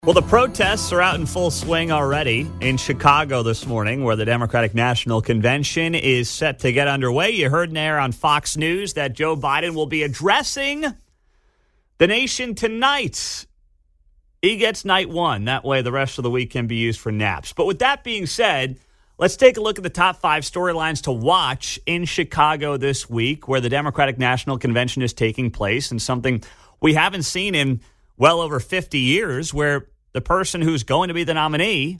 Well, the protests are out in full swing already in Chicago this morning, where the Democratic National Convention is set to get underway. You heard there on Fox News that Joe Biden will be addressing the nation tonight. He gets night one. That way the rest of the week can be used for naps. But with that being said, let's take a look at the top 5 storylines to watch in Chicago this week, where the Democratic National Convention is taking place, and something we haven't seen in well over 50 years, where the person who's going to be the nominee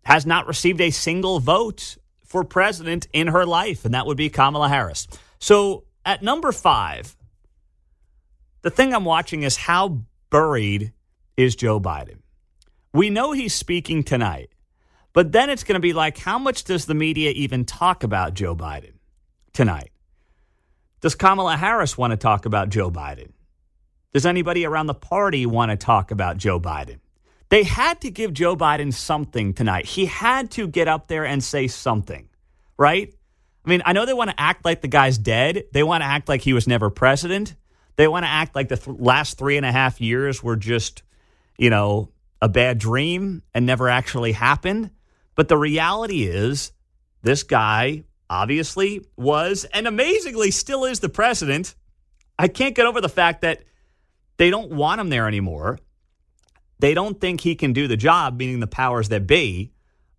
has not received a single vote for president in her life, and that would be Kamala Harris. So at number 5, the thing I'm watching is how buried is Joe Biden. We know he's speaking tonight, but then it's going to be like, how much does the media even talk about Joe Biden tonight? Does Kamala Harris want to talk about Joe Biden? Does anybody around the party want to talk about Joe Biden? They had to give Joe Biden something tonight. He had to get up there and say something, right? I mean, I know they want to act like the guy's dead. They want to act like he was never president. They want to act like the last 3.5 years were just, a bad dream and never actually happened. But the reality is this guy obviously was and amazingly still is the president. I can't get over the fact that they don't want him there anymore. They don't think he can do the job, meaning the powers that be,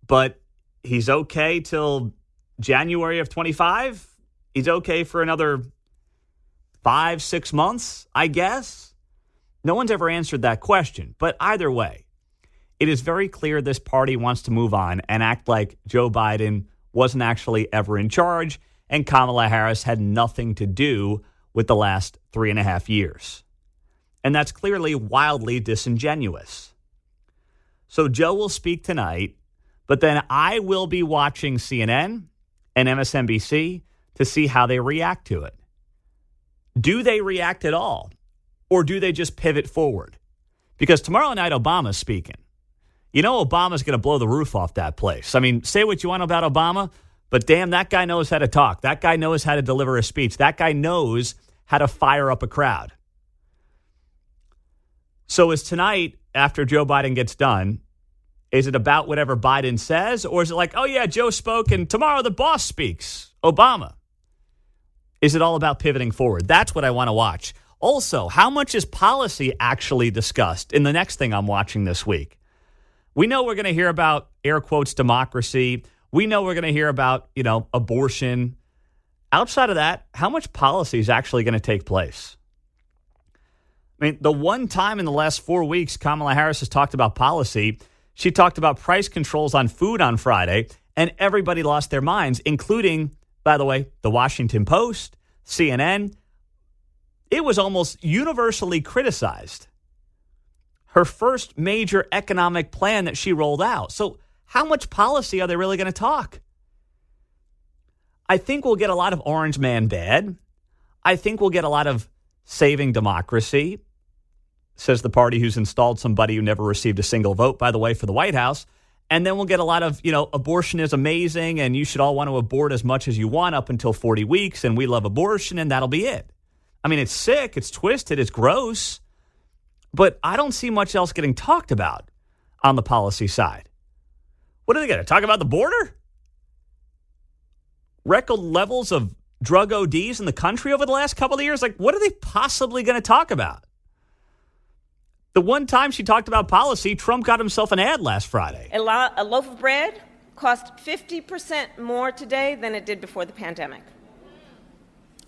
but he's okay till January of 25. He's okay for another 5-6 months, I guess. No one's ever answered that question, but either way, it is very clear this party wants to move on and act like Joe Biden wasn't actually ever in charge and Kamala Harris had nothing to do with the last 3.5 years. And that's clearly wildly disingenuous. So Joe will speak tonight, but then I will be watching CNN and MSNBC to see how they react to it. Do they react at all? Or do they just pivot forward? Because tomorrow night, Obama's speaking. Obama's going to blow the roof off that place. I mean, say what you want about Obama, but damn, that guy knows how to talk. That guy knows how to deliver a speech. That guy knows how to fire up a crowd. So is tonight, after Joe Biden gets done, is it about whatever Biden says? Or is it like, oh yeah, Joe spoke and tomorrow the boss speaks, Obama? Is it all about pivoting forward? That's what I want to watch. Also, how much is policy actually discussed in the next thing I'm watching this week? We know we're going to hear about, air quotes, democracy. We know we're going to hear about, abortion. Outside of that, how much policy is actually going to take place? I mean, the one time in the last 4 weeks Kamala Harris has talked about policy, she talked about price controls on food on Friday, and everybody lost their minds, including, by the way, the Washington Post, CNN. It was almost universally criticized. Her first major economic plan that she rolled out. So how much policy are they really going to talk? I think we'll get a lot of orange man bad. I think we'll get a lot of saving democracy, says the party who's installed somebody who never received a single vote, by the way, for the White House. And then we'll get a lot of, abortion is amazing and you should all want to abort as much as you want up until 40 weeks and we love abortion and that'll be it. I mean, it's sick, it's twisted, it's gross, but I don't see much else getting talked about on the policy side. What are they going to talk about, the border? Record levels of drug ODs in the country over the last couple of years? Like, what are they possibly going to talk about? The one time she talked about policy, Trump got himself an ad last Friday. A loaf of bread costs 50% more today than it did before the pandemic.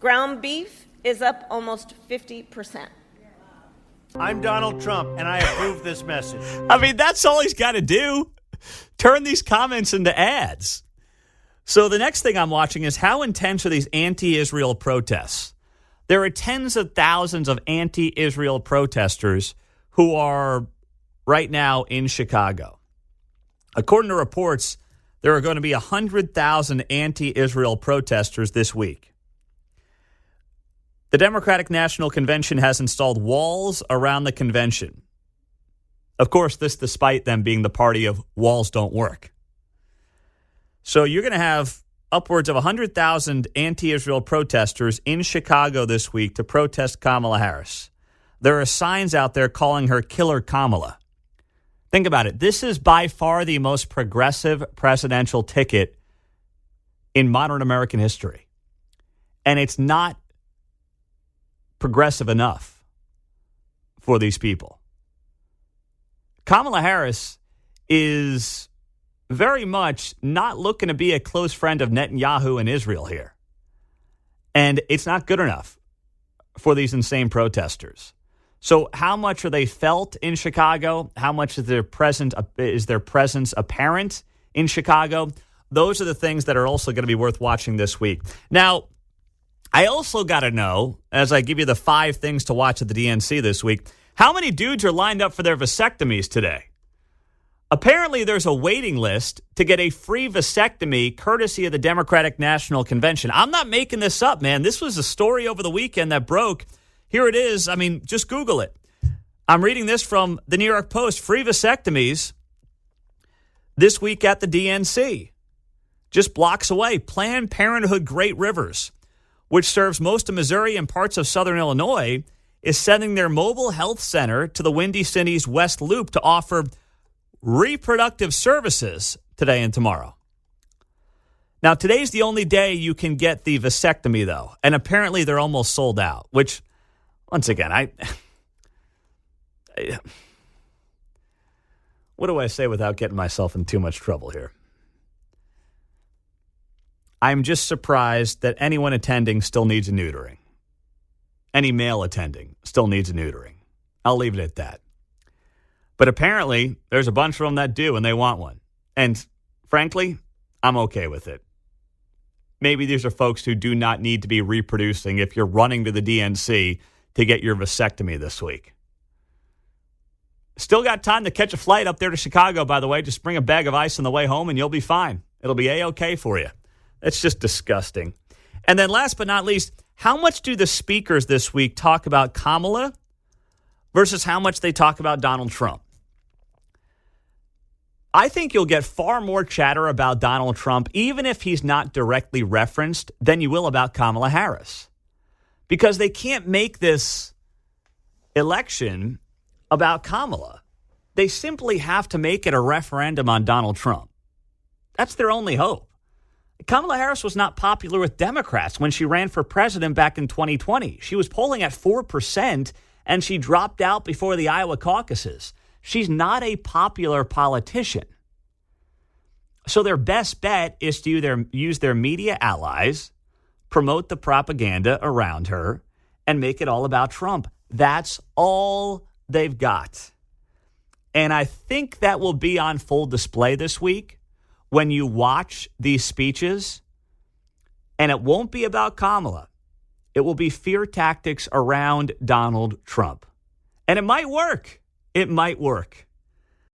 Ground beef is up almost 50%. I'm Donald Trump, and I approve this message. I mean, that's all he's got to do. Turn these comments into ads. So the next thing I'm watching is how intense are these anti-Israel protests? There are tens of thousands of anti-Israel protesters who are right now in Chicago. According to reports, there are going to be 100,000 anti-Israel protesters this week. The Democratic National Convention has installed walls around the convention. Of course, this despite them being the party of walls don't work. So you're going to have upwards of 100,000 anti-Israel protesters in Chicago this week to protest Kamala Harris. There are signs out there calling her Killer Kamala. Think about it. This is by far the most progressive presidential ticket in modern American history. And it's not progressive enough for these people. Kamala Harris is very much not looking to be a close friend of Netanyahu and Israel here. And it's not good enough for these insane protesters. So how much are they felt in Chicago? How much is their presence apparent in Chicago? Those are the things that are also going to be worth watching this week. Now, I also got to know, as I give you the 5 things to watch at the DNC this week, how many dudes are lined up for their vasectomies today? Apparently, there's a waiting list to get a free vasectomy courtesy of the Democratic National Convention. I'm not making this up, man. This was a story over the weekend that broke. Here it is. I mean, just Google it. I'm reading this from the New York Post. Free vasectomies this week at the DNC. Just blocks away. Planned Parenthood Great Rivers, which serves most of Missouri and parts of southern Illinois, is sending their mobile health center to the Windy City's West Loop to offer reproductive services today and tomorrow. Now, today's the only day you can get the vasectomy, though. And apparently they're almost sold out, which, once again, what do I say without getting myself in too much trouble here? I'm just surprised that anyone attending still needs a neutering. Any male attending still needs a neutering. I'll leave it at that. But apparently, there's a bunch of them that do, and they want one. And frankly, I'm okay with it. Maybe these are folks who do not need to be reproducing if you're running to the DNC to get your vasectomy this week. Still got time to catch a flight up there to Chicago, by the way. Just bring a bag of ice on the way home, and you'll be fine. It'll be A-okay for you. It's just disgusting. And then last but not least, how much do the speakers this week talk about Kamala versus how much they talk about Donald Trump? I think you'll get far more chatter about Donald Trump, even if he's not directly referenced, than you will about Kamala Harris. Because they can't make this election about Kamala. They simply have to make it a referendum on Donald Trump. That's their only hope. Kamala Harris was not popular with Democrats when she ran for president back in 2020. She was polling at 4%, and she dropped out before the Iowa caucuses. She's not a popular politician. So their best bet is to use their media allies, promote the propaganda around her, and make it all about Trump. That's all they've got. And I think that will be on full display this week when you watch these speeches. And it won't be about Kamala. It will be fear tactics around Donald Trump. And it might work. It might work.